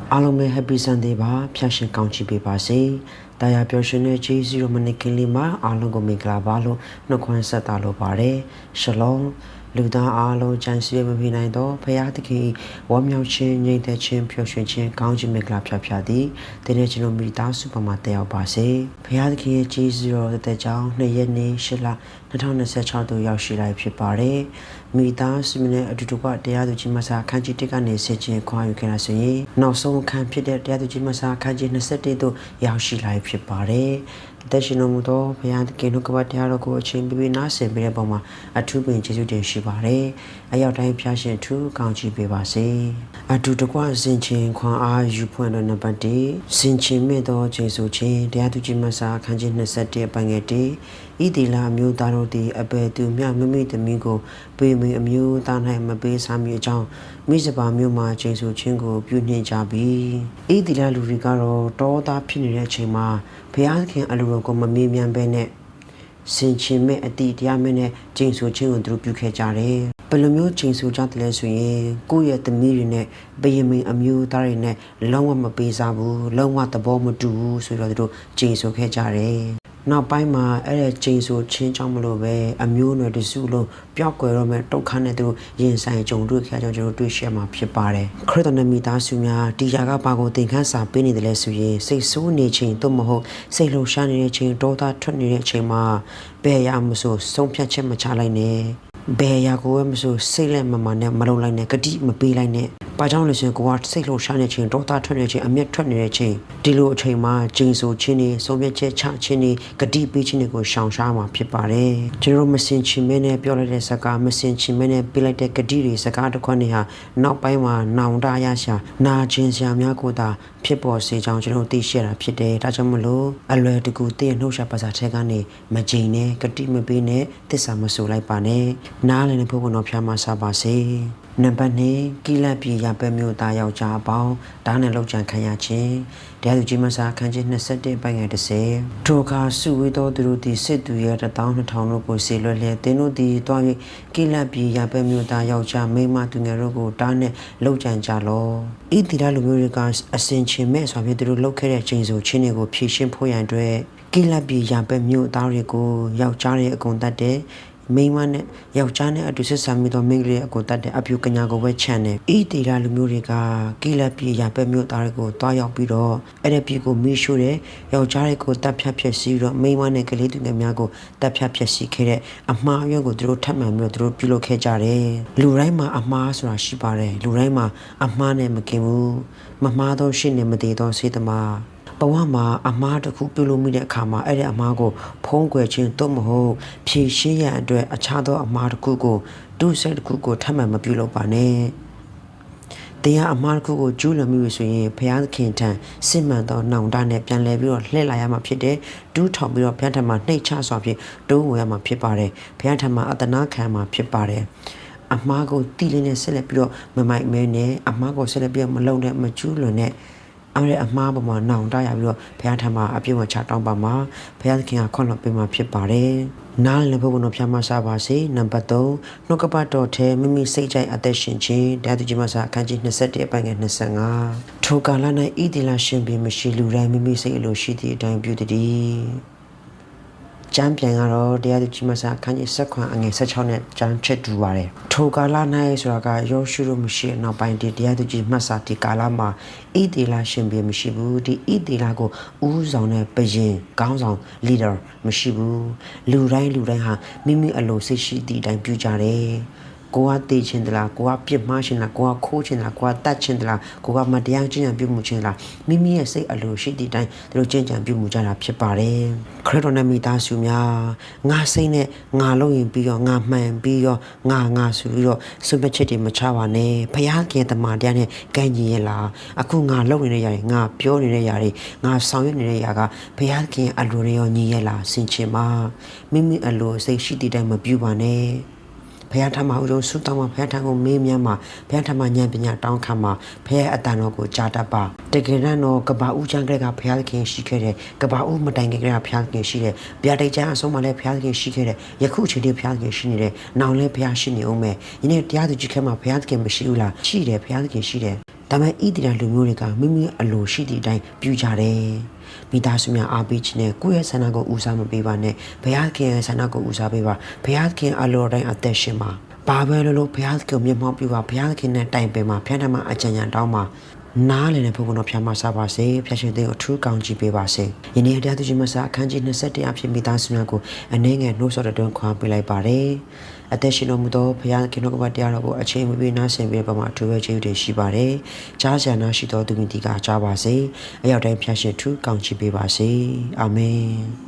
အားလုံးပဲ happy Sunday ပါဖျက်ရှင်ကောင်းချီးပေးပါစေတရားပျော်ရွှင်တဲ့ဂျေဇီရိုမနစ်ကလေးမှာအားလုံးကိုမင်္ဂလာပါလို့နှုတ်ခွန်းဆက်တာလို့ပါတယ်ရှလောလူသားအားလုံးကြံစည်မပြနိုင်တော့ဖရာသခင်ဝမ်းမြောက်ခြင်းငြိမ်သက်ခြင်းပျော်ရွှင်ခြင်းကောင်းခြင်းမင်္ဂလာဖြတ်သည်တနေ့ကျွန်တော်မိသားစုပေါ်မှာတက်ရောက်ပါစေဖရာသခင်ရဲ့ဂျေဇီရိုတဲ့ကြောင့်2ရက်နေ့8လ2026သို့ရောက်ရှိလာဖြစ်ပါတယ်မိသားစုနဲ့အတူတူကတရားသူကြီးမဆာခန်းကြီး1ကနေဆင်ခြင်ခွာယူခဲ့တာဆိုရင်နောက်ဆုံးအခန်းဖြစ်တဲ့တရားသူကြီးမဆာခန်းကြီး21သို့ရောက်ရှိလာဖြစ်ပါတယ်တက်ရှင်တော်မူသောဘုရားသခင်တို့ကဘာတရားတော်ကိုအချိန်ပြည့်နားဆင်ပေးတဲ့ပုံမှာအထူးပင်ကျေးဇူးတင်ရှိပါတယ်။အရောက်တိုင်းဖျားရှင်ထူးကောင်းချီးပေးပါစေ။အတူတကွဆင်ခြင်ခွန်အားယူဖွင့်တော်နံပါတ်1ဆင်ခြင်မဲ့သောကျေးဇူးချင်းတရားသူကြီးမဆာခန်းကြီး21ပိုင်းငယ်1ဤတီလာမျိုးသားတို့သည်အပေသူမြမမိသမီးကိုပေးမိအမျိုးသား၌မပေးစားမည်အကြောင်းမိစပါမျိုးမှာကျေးဇူးချင်းကိုပြုနှင့်ကြပြီ။ဤတီလာလူတွေကတော့တောသားဖြစ်နေတဲ့အချိန်မှာဘုရားသခင်အလိုတော်ကိုမမေ့မြန်းဘဲနဲ့ဆင်ခြင်မဲ့အတိတရားမဲ့နဲ့ကျင့်ဆိုခြင်းကိုသူတို့ပြုခဲ့ကြတယ်။ဘယ်လိုမျိုးကျင့်ဆိုကြတယ်လဲဆိုရင်ကိုယ့်ရဲ့သမီးတွေနဲ့ဘယင်မင်အမျိုးသားတွေနဲ့လုံးဝမပေးစားဘူးလုံးဝသဘောမတူဘူးဆိုတော့သူတို့ကျင့်ဆိုခဲ့ကြတယ်။နောက်ပိုင်းမှာအဲ့ဒီကျင်းဆိုချင်းကြောင့်မလို့ပဲအမျိုးနွယ်တစုလုံးပျောက်ကွယ်တော့မဲ့ဒုက္ခနဲ့သူရင်ဆိုင်ကြုံတွေ့ခဲ့ကြကျွန်တော်တွေ့ရှက်မှာဖြစ်ပါတယ်ခရစ်တော်နဲ့မိသားစုများဒီຢာကဘာကိုသင်ခန်းစာပေးနေတယ်လဲဆိုရင်စိတ်ဆိုးနေခြင်းသို့မဟုတ်စိတ်လှုပ်ရှားနေတဲ့ခြင်းဒေါသထွက်နေတဲ့အချိန်မှာဘယ်ရမဆိုဆုံးဖြတ်ချက်မချလိုက်နဲ့ဘယ်ရကိုမဆိုစိတ်လက်မမနဲ့မလုံလိုက်နဲ့ဂတိမပေးလိုက်နဲ့ဘာကြောင့်လဲဆိုရင်ကိုကစိတ်လှုပ်ရှားနေခြင်းဒေါသထွက်နေခြင်းအမျက်ထွက်နေတဲ့ခြင်းဒီလိုအချိန်မှာကျင်းဆိုခြင်းနဲ့ဆုံးဖြတ်ချက်ချခြင်းနဲ့ဂတိပေးခြင်းတွေကိုရှောင်ရှားမှာဖြစ်ပါတယ်ကျွန်တော်မစင်ချင်မဲနဲ့ပြောလိုက်တဲ့စကားမစင်ချင်မဲနဲ့ပေးလိုက်တဲ့ဂတိတွေစကားတစ်ခွန်းတွေဟာနောက်ပိုင်းမှာနောင်တရရှာနာခြင်းစရာများကိုသာဖြစ်ပေါ်စေကြောင်းကျွန်တော်သိရှိရတာဖြစ်တယ်ဒါကြောင့်မလို့အလွယ်တကူတည့်နှုတ်ဆက်ပါစာထဲကနေမကြိမ်နဲ့ဂတိမပေးနဲ့သစ္စာမဆိုလိုက်ပါနဲ့နားလည်တဲ့ဘုရားတော်ဖျားမှာစားပါစေနံပါတ်2ကိလပ်ပြည်ရပဲမျိုးသားယောက်ျားအပေါင်းဓာတ်နဲ့လောက်ကြံခံရခြင်းတရားသူကြီးမဆာခန်းကြီး21ပိုင်းငယ်30ထိုအခါစုဝေးသောသူတို့သည်စစ်သူရဲ့12000တို့ကိုဆေလွှဲလျက်သင်တို့သည်တွား၍ကိလပ်ပြည်ရပဲမျိုးသားယောက်ျားမိန်းမသူငယ်တို့ကိုဓာတ်နဲ့လောက်ကြံကြလောဤတိရလူမျိုးတွေကအစင်ချင်မဲ့ဆိုပြီးသူတို့လောက်ခဲ့တဲ့ချိန်ဆိုချင်းတွေကိုဖြည့်ရှင်းဖို့ရန်အတွက်ကိလပ်ပြည်ရပဲမျိုးသားတွေကိုယောက်ျားတွေအကုန်တတ်တဲ့မိန်းမနဲ့ယောက်ျားနဲ့အတူဆက်ဆံမိသောမိန်းကလေးအကိုတတ်တဲ့အပြူကညာကိုပဲချန်တယ်ဤတေရာလူမျိုးတွေကကိလပ်ပြည်ရပဲမျိုးသားတွေကိုတွားရောက်ပြီးတော့အဲ့ဒီပြည်ကိုမိရှို့တဲ့ယောက်ျားတွေကိုတပ်ဖြတ်ဖြစ်စီတော့မိန်းမနဲ့ကလေးသူငယ်များကိုတပ်ဖြတ်ဖြစ်စီခဲ့တဲ့အမှားအယွင်းကိုသူတို့ထပ်မှန်ပြီးတော့သူတို့ပြုလုပ်ခဲ့ကြတယ်လူတိုင်းမှာအမှားဆိုတာရှိပါတယ်လူတိုင်းမှာအမှားနဲ့မကင်ဘူးမမှားသောရှင်းနေမတည်သောစေတမဘဝမှာအမားတစ်ခုပြုလုပ်မိတဲ့အခါမှာအဲ့ဒီအမားကိုဖုံးကွယ်ခြင်းသို့မဟုတ်ဖြည့်ရှင်းရန်အတွက်အခြားသောအမားတစ်ခုကိုဒုစရိုက်တစ်ခုကိုထပ်မံမပြုလုပ်ပါနဲ့တရားအမားတစ်ခုကိုကျူးလွန်မိပြီဆိုရင်ဘုရားသခင်ထံစစ်မှန်သောနှောင်တနဲ့ပြန်လည်ပြီးတော့လှည့်လာရမှာဖြစ်တယ်ဒူးထောင်ပြီးတော့ဘုရားထံမှာနှိတ်ချစွာဖြင့်တိုးဝင်ရမှာဖြစ်ပါတယ်ဘုရားထံမှာအတနာခံမှာဖြစ်ပါတယ်အမားကိုတိလေးနဲ့ဆက်လက်ပြီးတော့မမိုက်မဲနဲ့အမားကိုဆက်လက်ပြီးတော့မလုံနဲ့မကျူးလွန်နဲ့အဲ့ဒီအမှားပေါ်မှာနောင်တရပြီးတော့ဘုရားထံမှာအပြည့်အဝချတောင်းပါမှာဘုရားသခင်ကခွင့်လွှတ်ပေးမှာဖြစ်ပါတယ်။နားလည်ဖို့ဘုရားဖျားမစားပါစေ။နံပါတ်3နှုတ်ကပတ်တော်ထဲမိမိစိတ်ကြိုက်အသက်ရှင်ခြင်းတရားသူကြီးမဆာအခန်းကြီး21အပိုင်းငယ်25ထိုကာလ၌ဤတိလရှင်ပင်မရှိလူတိုင်းမိမိစိတ်အလိုရှိသည့်အတိုင်းပြုသည်ကျမ်းပြန်ကတော့တရားသူကြီးမဆာခန်းကြီး7အငယ်16နဲ့ကျမ်းချက်တူပါတယ်ထိုကာလ၌ဆိုတာကယောရှုတို့မရှိနောက်ပိုင်းဒီတရားသူကြီးမှတ်စာဒီကာလမှာဣသေလရှင်ပြမရှိဘူးဒီဣသေလကိုဦးဆောင်တဲ့ဘယင်ခေါင်းဆောင် leader မရှိဘူးလူတိုင်းဟာမိမိအလိုစိတ်ရှိသည့်အတိုင်းပြုကြတယ်ကိုကတည်ခြင်းတလားကိုကပြစ်မှားခြင်းလားကိုကခိုးခြင်းလားကိုကတတ်ခြင်းတလားကိုကမတရားကျင့်ကြံပြုမှုခြင်းလားမိမိရဲ့စိတ်အလိုရှိသည့်အတိုင်းသူတို့ကျင့်ကြံပြုမှုကြတာဖြစ်ပါတယ်ခရစ်တော်နဲ့မိသားစုများငါစိတ်နဲ့ငါလုပ်ရင်ပြီးတော့ငါမှန်ပြီးတော့ငါဆိုပြီးတော့စွန့်ပစ်ချက်တွေမချပါနဲ့ဘုရားခင်တမန်တရားနဲ့ကန့်ညီရလားအခုငါလုပ်နေတဲ့ຢာတွေငါပြောနေတဲ့ຢာတွေငါဆောင်ရွက်နေတဲ့ຢာကဘုရားခင်အလိုရောညီရလားဆင်ခြင်ပါမိမိအလိုစိတ်ရှိသည့်အတိုင်းမပြုပါနဲ့ဘုရားထံမှာဥဒုဆုတောင်းမှာဘုရားထံကိုမေးမြန်းမှာဘုရားထံမှာဉာဏ်ပညာတောင်းခံမှာဘုရားအတန်တော်ကိုကြားတတ်ပါတ ကယ်တော့ကဘာဦးချမ်းကလေးကဖျားခင်ရှိခဲ့တယ်ကဘာဦးမတိုင်ကလေးကဖျားခင်ရှိတယ်ဗျာဒိတ်ချမ်းအဆုံးမှလည်းဖျားခင်ရှိခဲ့တယ်ယခုချိန်ထိဖျားခင်ရှိနေတယ်နောင်လည်းဖျားရှိနေအောင်မယ်ဒီနေ့တရားသူကြီးခဲမှာဖျားခင်မရှိဘူးလားရှိတယ်ဖျားခင်ရှိတယ်ဒါပေမဲ့ဣတိရလူမျိုးတွေကမိမိအလိုရှိတဲ့အတိုင်းပြုကြတယ်မိသားစုများအားပေးခြင်းနဲ့ကိုယ့်ရဲ့ဆန္ဒကိုဦးစားမပေးပါနဲ့ဘုရားခင်ရဲ့ဆန္ဒကိုဦးစားပေးပါဘုရားခင်အလိုတိုင်းအသက်ရှင်ပါဘာပဲလို့ဘုရားခင်မြတ်မောပြုပါဘုရားခင်နဲ့တိုင်ပင်ပါဖျက်ထမအကြံဉာဏ်တောင်းပါနားလည်တဲ့ဘုရားတော်ဖျားမစားပါစေဖျက်ရှင်တဲ့ထူးကောင်းကြီးပေးပါစေယနေ့တရားသူကြီးမဆာအခန်းကြီး21အဖြစ်မိသားစုများကိုအနေငယ်နှိုးဆော်တဲ့တွန်းခွာပေးလိုက်ပါတယ်အသက်ရှင်တော်မူသောဘုရားခင်တော်ကပတ်တရားတော်ကိုအချိန်မပြေနားဆင်ပြီးတော့မှအထူးပဲကျေးဇူးတင်ရှိပါတယ်ကြားဆန္ဒရှိတော်သူမိတီကကြားပါစေအရောက်တိုင်းဖျက်ရှင်ထူးကောင်းကြီးပေးပါစေအာမင်